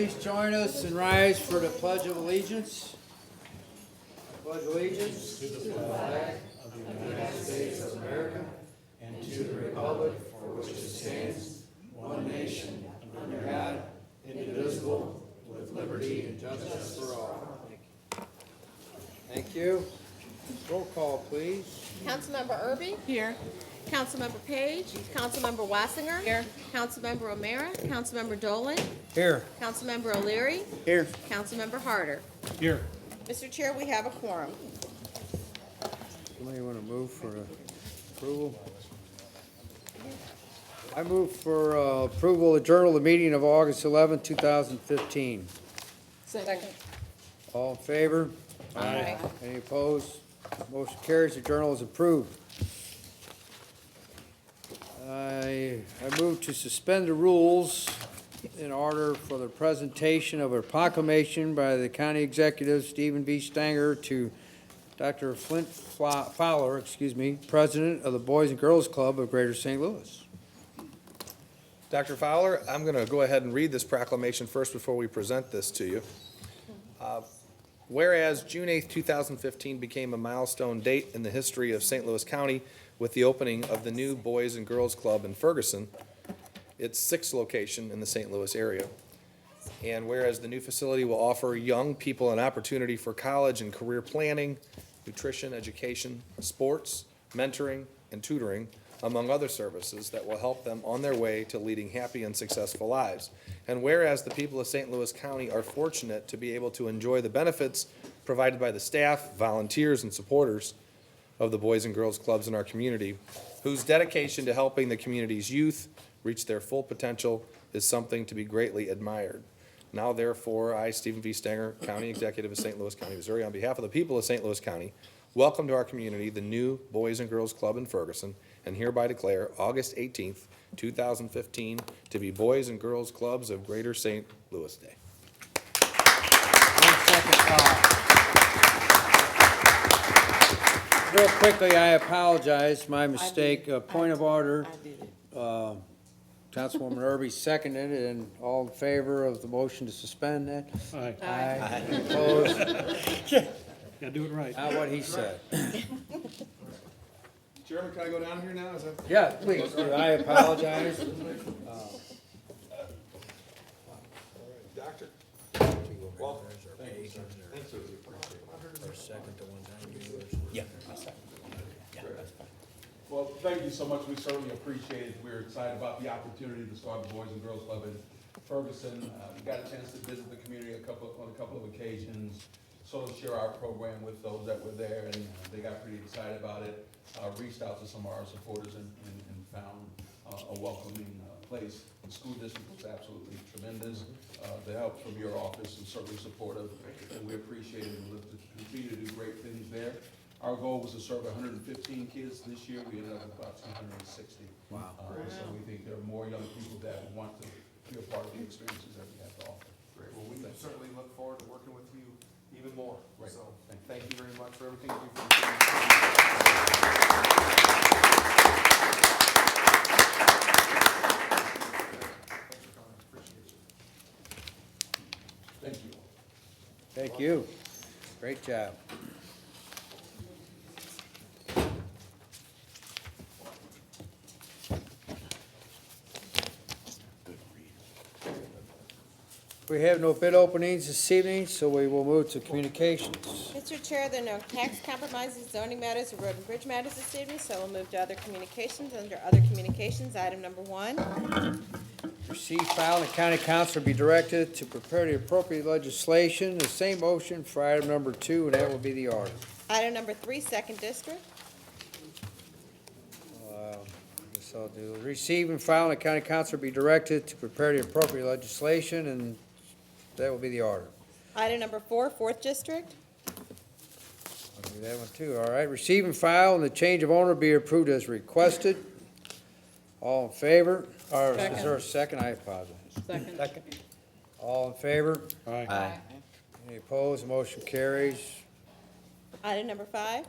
please join us and rise for the Pledge of Allegiance? Pledge allegiance to the flag of the United States of America and to the republic for which it stands, one nation, under God, indivisible, with liberty and justice for all. Thank you. Roll call, please. Councilmember Erby? Here. Councilmember Page? Councilmember Wassinger? Here. Councilmember O'Meara? Councilmember Dolan? Here. Councilmember O'Leary? Here. Councilmember Harder? Here. Mr. Chair, we have a quorum. Somebody want to move for approval? I move for approval of journal of the meeting of August 11, 2015. Second. All in favor? Aye. Any opposed? Motion carries. The journal is approved. I move to suspend the rules in order for the presentation of a proclamation by the county executive, Stephen V. Stanger, to Dr. Flint Fowler, President of the Boys and Girls Club of Greater St. Louis. Dr. Fowler, I'm going to go ahead and read this proclamation first before we present this to you. Whereas June 8, 2015 became a milestone date in the history of St. Louis County with the opening of the new Boys and Girls Club in Ferguson, its sixth location in the St. Louis area. And whereas the new facility will offer young people an opportunity for college and career planning, nutrition, education, sports, mentoring, and tutoring, among other services that will help them on their way to leading happy and successful lives. And whereas the people of St. Louis County are fortunate to be able to enjoy the benefits provided by the staff, volunteers, and supporters of the Boys and Girls Clubs in our community, whose dedication to helping the community's youth reach their full potential is something to be greatly admired. Now, therefore, I, Stephen V. Stanger, County Executive of St. Louis County, Missouri, on behalf of the people of St. Louis County, welcome to our community the new Boys and Girls Club in Ferguson, and hereby declare August 18th, 2015 to be Boys and Girls Clubs of Greater St. Louis Day. 1 second. Real quickly, I apologize, my mistake. Point of order. Councilwoman Erby seconded it, and all in favor of the motion to suspend that? Aye. Aye. Opposed? Gotta do it right. Not what he said. Chairman, can I go down here now? Is that... Yeah, please, I apologize. Doctor? Well, thank you, sir. Thank you. Well, thank you so much. We certainly appreciate it. We're excited about the opportunity to start the Boys and Girls Club in Ferguson. We got a chance to visit the community on a couple of occasions, sort of share our program with those that were there, and they got pretty excited about it. Reached out to some of our supporters and found a welcoming place. The school district was absolutely tremendous. The help from your office is certainly supportive, and we appreciate it and look to continue to do great things there. Our goal was to serve 115 kids this year. We ended up with about 260. Wow. So we think there are more young people that want to be a part of the experiences that we have to offer. Great. Well, we certainly look forward to working with you even more. Right. So thank you very much for everything you do for the community. Thank you. Thank you. Great job. We have no bid openings this evening, so we will move to communications. Mr. Chair, there are no tax compromises, zoning matters, or road and bridge matters this evening, so we'll move to other communications. Under other communications, item number 1. Receive, file, and the county council be directed to prepare the appropriate legislation. The same motion for item number 2, and that will be the order. Item number 3, second district. I guess I'll do, receive and file, and the county council be directed to prepare the appropriate legislation, and that will be the order. Item number 4, fourth district. I'll do that one too, all right. Receive and file, and the change of owner be approved as requested. All in favor? Or is there a second? I apologize. Second. All in favor? Aye. Any opposed? The motion carries. Item number 5.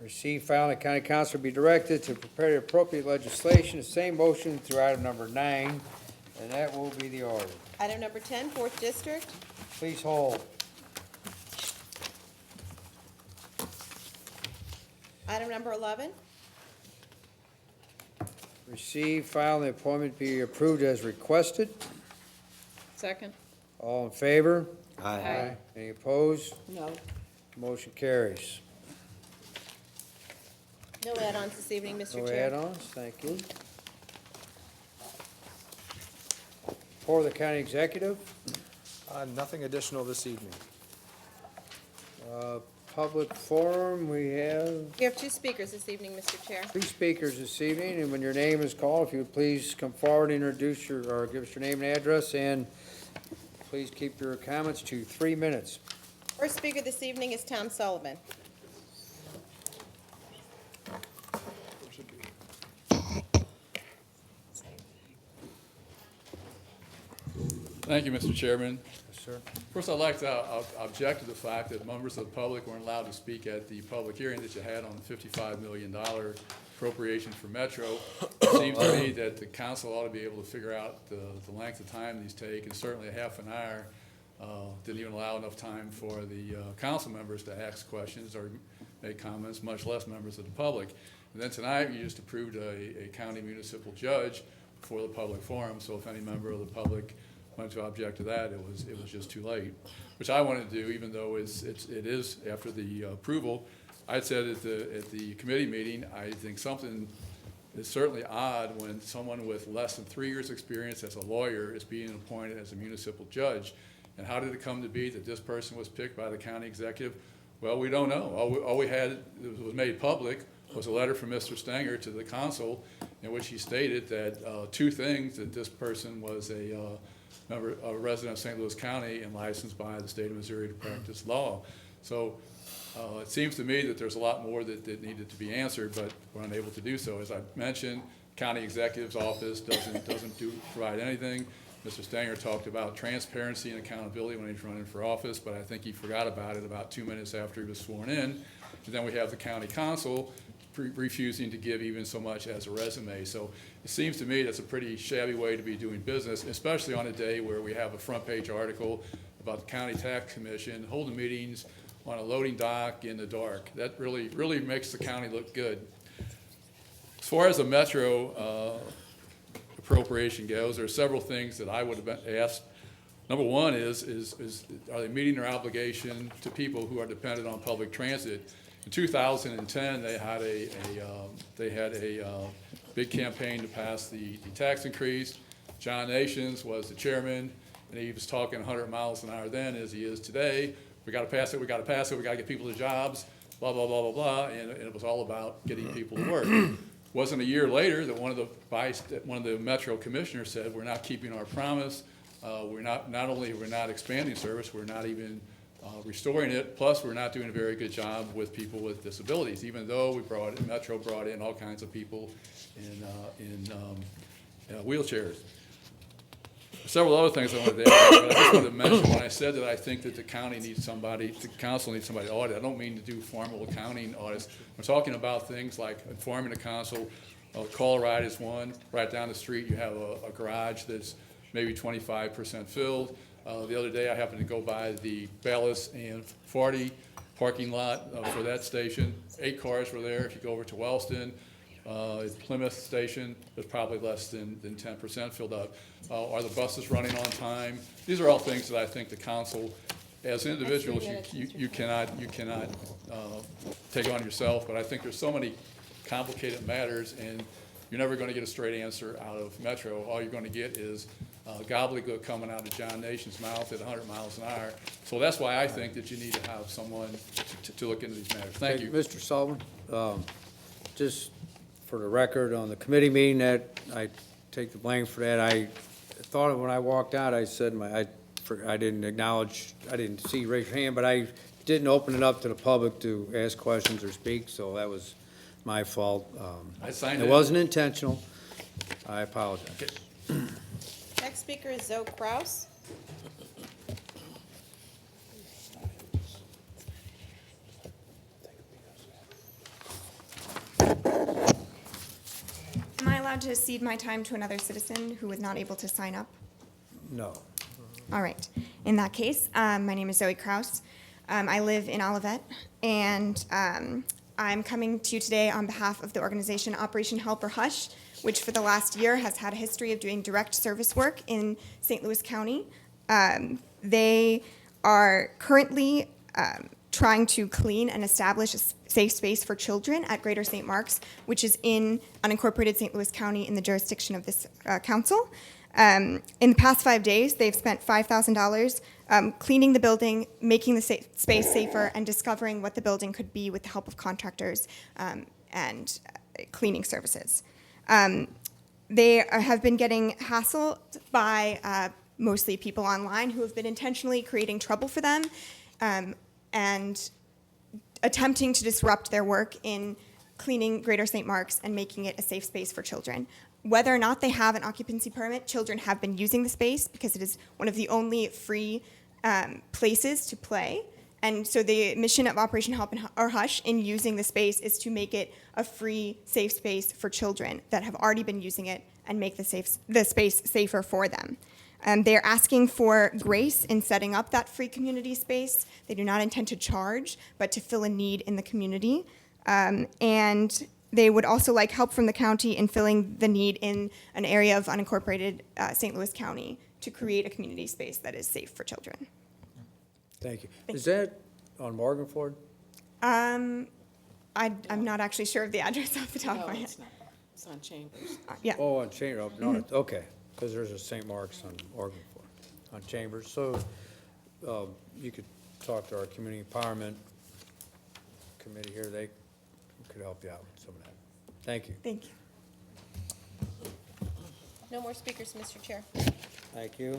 Receive, file, and the county council be directed to prepare the appropriate legislation. The same motion through item number 9, And that will be the order. Item number 10, Fourth District. Please hold. Item number 11. Receive, file, and the appointment be approved as requested. Second. All in favor? Aye. Any opposed? No. Motion carries. No add-ons this evening, Mr. No Chair. add-ons, thank you. For the county executive, Nothing additional this evening. public forum, we have We have 2 speakers this evening, Mr. Chair. 3 speakers this evening, and when your name is called, if you would please come forward, introduce or give us your name and address, and please keep your comments to 3 minutes. First speaker this evening is Tom Sullivan. Thank you, Mr. Chairman. Yes, sir. First, I'd like to object to the fact that members of the public weren't allowed to speak at the public hearing that you had on the $55 million appropriation for Metro. It seems to me that the council ought to be able to figure out the length of time these take, and certainly a half an hour didn't even allow enough time for the council members to ask questions or make comments, much less members of the public. And then tonight, you just approved a county municipal judge for the public forum, so if any member of the public wanted to object to that, it was just too late, which I wanted to do, even though it is after the approval. I'd said at the committee meeting, I think something is certainly odd when someone with less than 3 years' experience as a lawyer is being appointed as a municipal judge. And how did it come to be that this person was picked by the county executive? Well, we don't know. All we had that was made public was a letter from Mr. Stenger to the council in which he stated that 2 things: that this person was a resident of St. Louis County and licensed by the state of Missouri to practice law. So it seems to me that there's a lot more that needed to be answered, but we're unable to do so. As I mentioned, county executive's office doesn't provide anything. Mr. Stenger talked about transparency and accountability when he was running for office, but I think he forgot about it about 2 minutes after he was sworn in. And then we have the county council refusing to give even so much as a resume. So it seems to me that's a pretty shabby way to be doing business, especially on a day where we have a front page article about the county tax commission holding meetings on a loading dock in the dark. That really makes the county look good. As far as the Metro appropriation goes, there are several things that I would have been asked. Number one is are they meeting their obligation to people who are dependent on public transit? In 2010, they had a big campaign to pass the tax increase. John Nations was the chairman, and he was talking 100 miles an hour then as he is today. We got to pass it, we got to pass it, we got to get people to jobs, blah, blah, blah, blah, blah, and it was all about getting people to work. It wasn't a year later that one of the Metro commissioners said, we're not keeping our promise. Not only we're not expanding service, we're not even restoring it, plus we're not doing a very good job with people with disabilities, even though Metro brought in all kinds of people in wheelchairs. Several other things I wanted to add, but I just wanted to mention when I said that I think that the council needs somebody to audit. I don't mean to do formal accounting audits. I'm talking about things like informing the council. Call ride is one. Right down the street, you have a garage that's maybe 25% filled. The other day, I happened to go by the Ballas and 40 parking lot for that station. 8 cars were there. If you go over to Wellston, Plymouth station, there's probably less than 10% filled up. Are the buses running on time? These are all things that I think the council, as individuals, you cannot take on yourself. But I think there's so many complicated matters, and you're never going to get a straight answer out of Metro. All you're going to get is gobbledygook coming out of John Nation's mouth at 100 miles an hour. So that's why I think that you need to have someone to look into these matters. Thank you. Mr. Sullivan, just for the record, on the committee meeting, that I take the blame for that. I thought when I walked out, I said I didn't acknowledge, I didn't see raise your hand, but I didn't open it up to the public to ask questions or speak, so that was my fault. I signed it. It wasn't intentional. I apologize. Okay. Next speaker is Zoe Kraus. Am I allowed allowed to cede my time to another citizen who was not able to sign up? No. All right. In that case, my name is Zoe Kraus. I live in Olivet, and I'm coming to you today on behalf of the organization Operation Help or Hush, which for the last year has had a history of doing direct service work in St. Louis County. They are currently trying to clean and establish a safe space for children at Greater St. Mark's, which is in unincorporated St. Louis County in the jurisdiction of this council. In the past 5 days, they've spent $5,000 cleaning the building, making the space safer, and discovering what the building could be with the help of contractors and cleaning services. They have been getting hassled by mostly people online who have been intentionally creating trouble for them and attempting to disrupt their work in cleaning Greater St. Mark's and making it a safe space for children. Whether or not they have an occupancy permit, children have been using the space because it is one of the only free places to play. And so the mission of Operation Help or Hush in using the space is to make it a free, safe space for children that have already been using it and make the space safer for them. They're asking for grace in setting up that free community space. They do not intend to charge, but to fill a need in the community. And they would also like help from the county in filling the need in an area of unincorporated St. Louis County to create a community space that is safe for children. Thank you. Is that on Morgan Ford? I'm not actually sure of the address off the top of No, my head. it's not. It's on Chambers. Yeah. Oh, on Chambers, no, okay, because there's a St. Mark's on Morgan Ford, on Chambers. So you could talk to our community empowerment committee here. They could help you out with some of that. Thank you. Thank you. No more speakers, Mr. Chair. Thank you.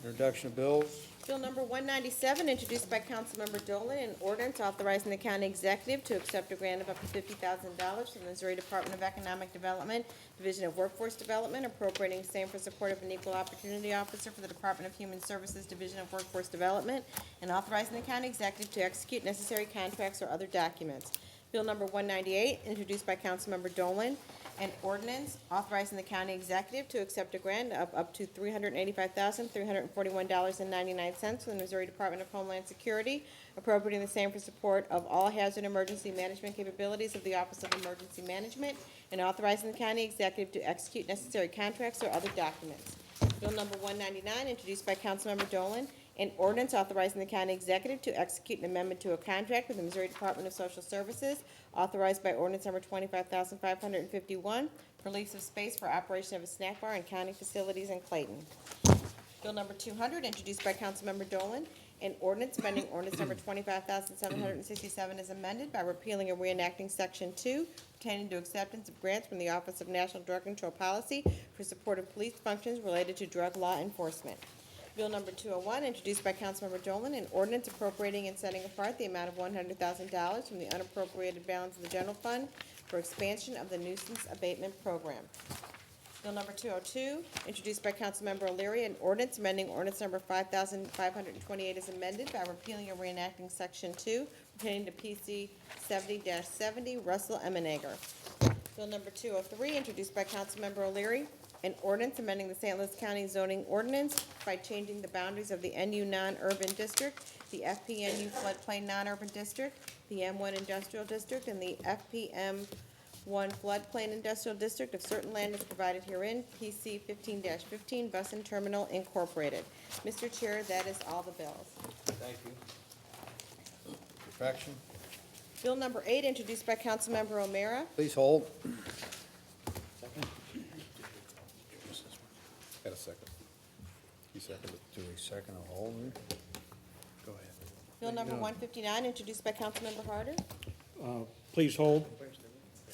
Introduction of bills. Bill number 197, introduced by Councilmember Dolan, an ordinance authorizing the county executive to accept a grant of up to $50,000 from the Missouri Department of Economic Development, Division of Workforce Development, appropriating same for support of an equal opportunity officer for the Department of Human Services, Division of Workforce Development, and authorizing the county executive to execute necessary contracts or other documents. Bill number 198, introduced by Councilmember Dolan, an ordinance authorizing the county executive to accept a grant of up to $385,341.99 from the Missouri Department of Homeland Security, appropriating the same for support of all hazard emergency management capabilities of the Office of Emergency Management, and authorizing the county executive to execute necessary contracts or other documents. Bill number 199, introduced by Councilmember Dolan, an ordinance authorizing the county executive to execute an amendment to a contract with the Missouri Department of Social Services, authorized by ordinance number 25,551, for lease of space for operation of a snack bar in county facilities in Clayton. Bill number 200, introduced by Councilmember Dolan, an ordinance amending ordinance number 25,767 is amended by repealing and reenacting section 2 pertaining to acceptance of grants from the Office of National Drug Control Policy for support of police functions related to drug law enforcement. Bill number 201, introduced by Councilmember Dolan, an ordinance appropriating and setting apart the amount of $100,000 from the unappropriated balance of the general fund for expansion of the nuisance abatement program. Bill number 202, introduced by Councilmember O'Leary, an ordinance amending ordinance number 5,528 is amended by repealing and reenacting section 2 pertaining to PC 70-70, Russell Emmenegger. Bill number 203, introduced by Councilmember O'Leary, an ordinance amending the St. Louis County zoning ordinance by changing the boundaries of the NU non-urban district, the FPNU floodplain non-urban district, the M1 industrial district, and the FPM1 floodplain industrial district of certain land as provided herein, PC 15-15, Bus and Terminal Incorporated. Mr. Chair, that is all the bills. Thank you. Perfection. Bill number 8, introduced by Councilmember O'Meara. Please hold. Got a second. You seconded. Do we second a hold? Go ahead. Bill number 159, introduced by Councilmember Harder. Please hold.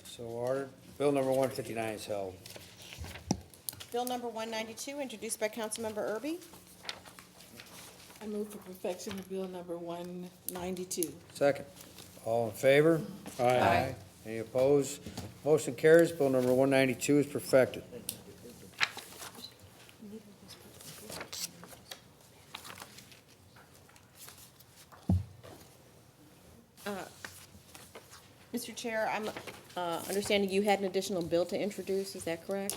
So ordered. Bill number 159 is held. Bill number 192, introduced by Councilmember Erby. I move for perfection of bill number 192. Second. All in favor? Aye. Any opposed? Motion carries. Bill number 192 is perfected. Mr. Chair, I'm understanding you had an additional bill to introduce, is that correct?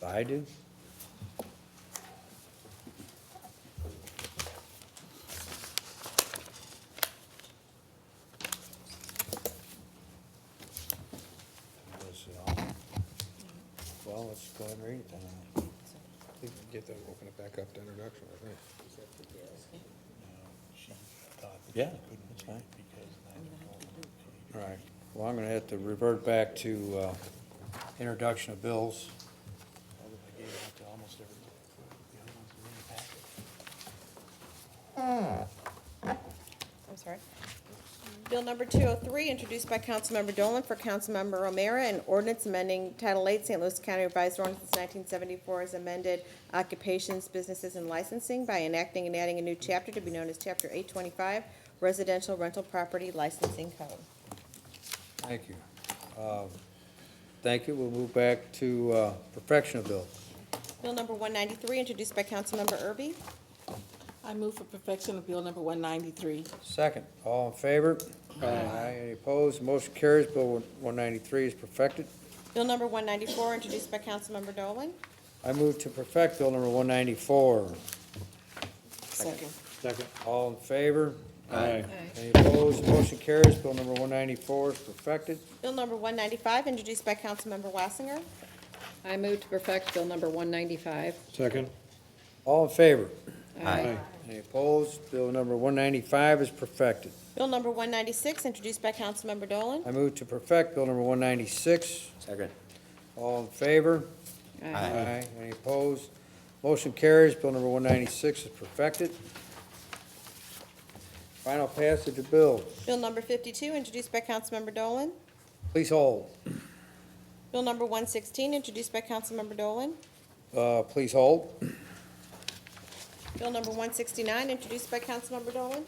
I do. Well, let's go ahead and read it then. You can get that, open it back up to introduction, I think. Yeah, that's fine. All right, well, I'm gonna have to revert back to introduction of bills. I'm sorry. Bill number 203, introduced by Councilmember Dolan for Councilmember O'Meara, an ordinance amending Title 8 St. Louis County Revised Ordinance 1974 as amended occupations, businesses, and licensing by enacting and adding a new chapter to be known as Chapter 825, Residential Rental Property Licensing Code. Thank you. Thank you. We'll move back to perfection of bill. Bill number 193, introduced by Councilmember Erby. I move for perfection of bill number 193. Second, all in favor? Aye. Any opposed? Motion carries. Bill 193 is perfected. Bill number 194, introduced by Councilmember Dolan. I move to perfect bill number 194. Second. Second. All in favor? Aye. Any opposed? Motion carries. Bill number 194 is perfected. Bill number 195, introduced by Councilmember Wassinger. I move to perfect Bill number 195. Second. All in favor? Aye. Any opposed? Bill number 195 is perfected. Bill number 196, introduced by Councilmember Dolan. I move to perfect bill number 196. Second. All in favor? Aye. Any opposed? Motion carries. Bill number 196 is perfected. Final passage of bills. Bill number 52, introduced by Councilmember Dolan. Please hold. Bill number 116, introduced by Councilmember Dolan. Please hold. Bill number 169, introduced by Councilmember Dolan.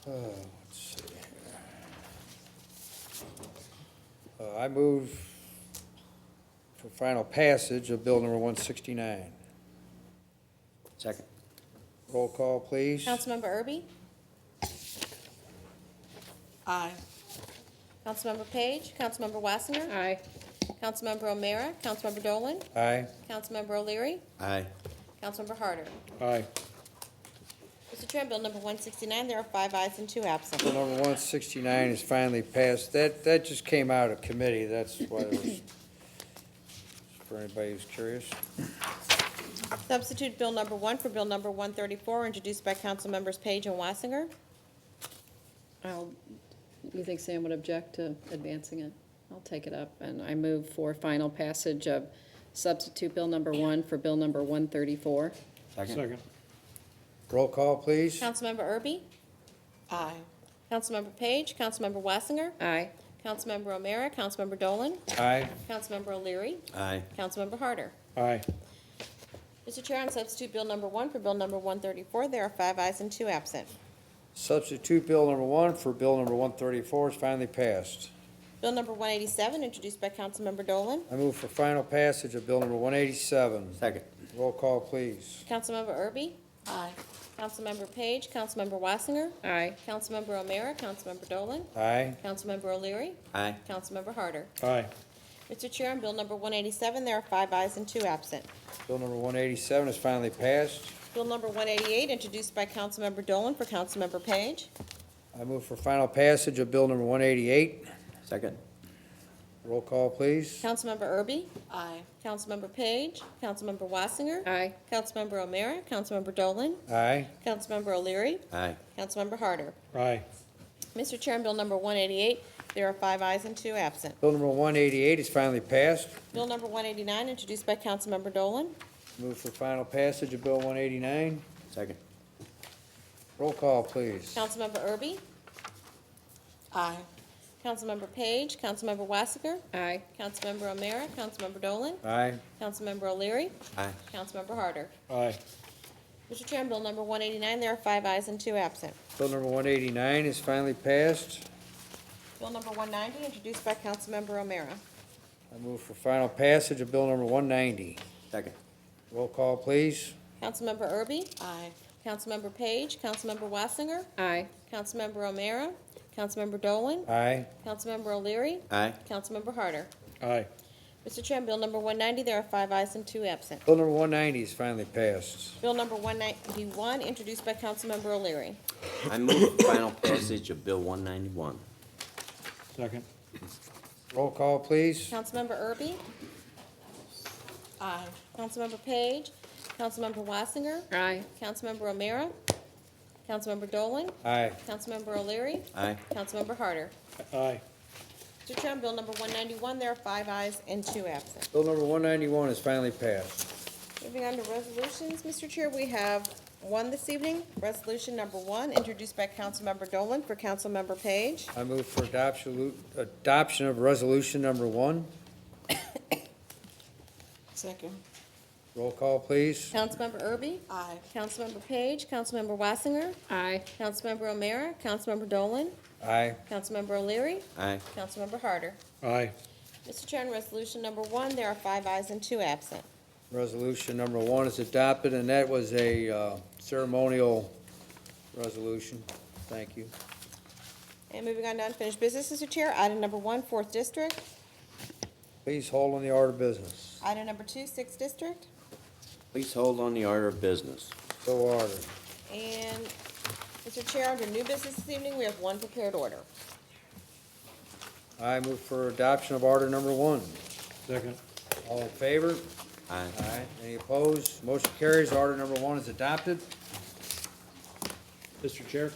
Let's see here. I move for final passage of bill number 169. Second. Roll call, please. Councilmember Erby? Aye. Councilmember Page? Councilmember Wassinger? Aye. Councilmember O'Meara? Councilmember Dolan? Aye. Councilmember O'Leary? Aye. Councilmember Harder? Aye. Mr. Chair, Bill number 169, there are 5 ayes and 2 absent. Bill number 169 is finally passed. That just came out of committee. That's why it was, for anybody who's curious. Substitute Bill number 1 for Bill number 134, introduced by Councilmembers Page and Wassinger. You think Sam would object to advancing it? I'll take it up, and I move for final passage of substitute Bill number 1 for Bill number 134. Second. Roll call, please. Councilmember Erby? Aye. Councilmember Page? Councilmember Wassinger? Aye. Councilmember O'Meara? Councilmember Dolan? Aye. Councilmember O'Leary? Aye. Councilmember Harder? Aye. Mr. Chair, on substitute Bill number 1 for Bill number 134, there are 5 ayes and 2 absent. Substitute bill number 1 for bill number 134 is finally passed. Bill number 187, introduced by Councilmember Dolan. I move for final passage of bill number 187. Second. Roll call, please. Councilmember Erby? Aye. Councilmember Page? Councilmember Wassinger? Aye. Councilmember O'Meara? Councilmember Dolan? Aye. Councilmember O'Leary? Aye. Councilmember Harder? Aye. Mr. Chair, on Bill number 187, there are 5 ayes and 2 absent. Bill number 187 is finally passed. Bill number 188, introduced by Councilmember Dolan for Councilmember Page. I move for final passage of bill number 188. Second. Roll call, please. Councilmember Erby? Aye. Councilmember Page? Councilmember Wassinger? Aye. Councilmember O'Meara? Councilmember Dolan? Aye. Councilmember O'Leary? Aye. Councilmember Harder? Aye. Mr. Chair, on Bill number 188, there are 5 ayes and 2 absent. Bill number 188 is finally passed. Bill number 189, introduced by Councilmember Dolan. Move for final passage of bill 189. Second. Roll call, please. Councilmember Erby? Aye. Councilmember Page? Councilmember Wassinger? Aye. Councilmember O'Meara? Councilmember Dolan? Aye. Councilmember O'Leary? Aye. Councilmember Harder? Aye. Mr. Chair, on Bill number 189, there are 5 ayes and 2 absent. Bill number 189 is finally passed. Bill number 190, introduced by Councilmember O'Meara. I move for final passage of bill number 190. Second. Roll call, please. Councilmember Erby? Aye. Councilmember Page, Councilmember Wassinger, Aye. Councilmember O'Meara, Councilmember Dolan, Aye. Councilmember O'Leary, Aye. Councilmember Harder. Aye. Mr. Chair, on Bill number 190, there are 5 ayes and 2 absent. Bill number 190 is finally passed. Bill number 191, introduced by Councilmember O'Leary. I move for final passage of Bill 191. Second. Roll call, please. Councilmember Erby, Aye. Councilmember Page, Councilmember Wassinger, Aye. Councilmember O'Meara, Councilmember Dolan, Aye. Councilmember O'Leary, Aye. Councilmember Harder. Aye. Mr. Chair, on Bill number 191, there are 5 ayes and 2 absent. Bill number 191 is finally passed. Moving on to resolutions, Mr. Chair, we have one this evening. Resolution number 1, introduced by Councilmember Dolan for Councilmember Page. I move for adoption of resolution number 1. Second. Roll call, please. Councilmember Erby, Aye. Councilmember Page, Councilmember Wassinger, Aye. Councilmember O'Meara, Councilmember Dolan, Aye. Councilmember O'Leary, Aye. Councilmember Harder. Aye. Mr. Chair, on resolution number 1, there are 5 ayes and 2 absent. Resolution number 1 is adopted, and that was a ceremonial resolution. Thank you. And moving on to unfinished business, Mr. Chair, item number 1, 4th District. Please hold on the order of business. Item number 2, 6th District. Please hold on the order of business. So ordered. And, Mr. Chair, under new business this evening, we have 1 prepared order. I move for adoption of order number 1. Second. All in favor? Aye. Aye. Any opposed? Motion carries. Order number 1 is adopted. Mr. Chair,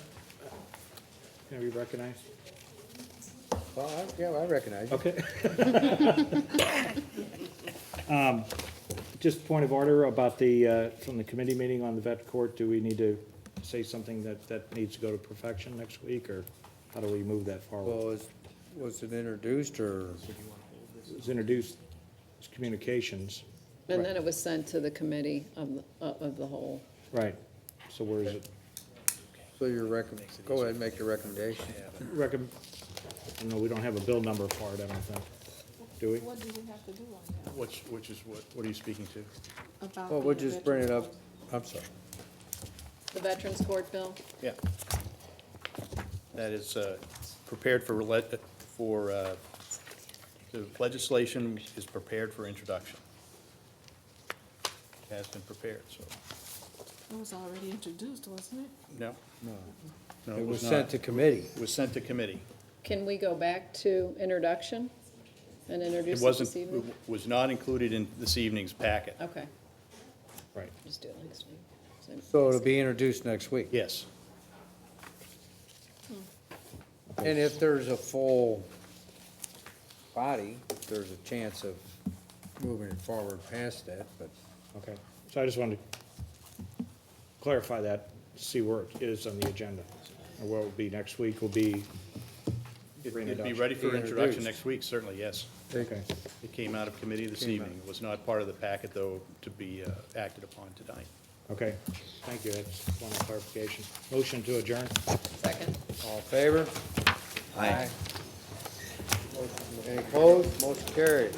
can I be recognized? Well, I recognize you. Okay. Just point of order about from the committee meeting on the vet court, do we need to say something that needs to go to perfection next week, or how do we move that forward? Well, was it introduced, or? It was introduced as communications. And then it was sent to the committee of the whole. Right. So where is it? So your go ahead and make your recommendation. No, we don't have a bill number for it, I don't think. Do we? What do we have to do on that? Which is what are you speaking to? About Well, the we'll just bring it veteran up. I'm sorry. The Veterans Court bill? Yeah. That is prepared for, the legislation is prepared for introduction. It has been prepared, so, It was already introduced, wasn't it? no. No, It was not. sent to committee. It was sent to committee. Can we go back to introduction and It introduce it wasn't, this evening? was not included in this evening's packet. Okay, Right. just do it next week. So it'll be introduced next week. Yes. And if there's a full body, there's a chance of moving it forward past that, but Okay. So I just wanted to clarify that, see where it is on the agenda. And where it will be next week will be It'd be reintroduction. ready for Be introduction introduced. next week, certainly, yes. Okay. It came out of committee this Came out. evening. It was not part of the packet, though, to be acted upon tonight. Okay. Thank you. That's one clarification. Motion to adjourn? Second. all in favor? Aye. Any opposed? Motion carries.